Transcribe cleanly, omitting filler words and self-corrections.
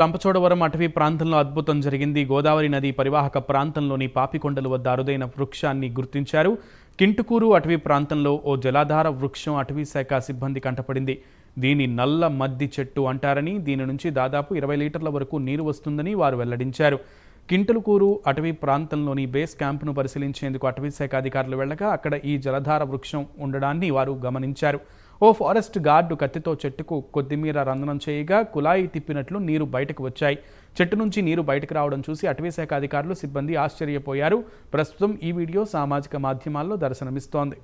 రంపచోడవరం అటవీ ప్రాంతంలో అద్భుతం జరిగింది. గోదావరి నది పరివాహక ప్రాంతంలోని పాపికొండల వద్ద అరుదైన వృక్షాన్ని గుర్తించారు. కింటుకూరు అటవీ ప్రాంతంలో ఓ జలాధార వృక్షం అటవీ శాఖ సిబ్బంది కంటపడింది. దీని నల్ల మద్ది చెట్టు అంటారని, దీని నుంచి దాదాపు 20 లీటర్ల వరకు నీరు వస్తుందని వారు వెల్లడించారు. కింటుకూరు అటవీ ప్రాంతంలోని బేస్ క్యాంపును పరిశీలించేందుకు అటవీ శాఖ అధికారులు వెళ్ళగా అక్కడ ఈ జలధార వృక్షం ఉండడాన్ని వారు గమనించారు. ఓ ఫారెస్ట్ గార్డు కత్తితో చెట్టుకు కొద్దిమీర రంధ్రం చేయగా కుళాయి తిప్పినట్లు నీరు బయటకు వచ్చాయి. చెట్టు నుంచి నీరు బయటకు రావడం చూసి అటవీ శాఖ అధికారులు సిబ్బంది ఆశ్చర్యపోయారు. ప్రస్తుతం ఈ వీడియో సామాజిక మాధ్యమాల్లో దర్శనమిస్తోంది.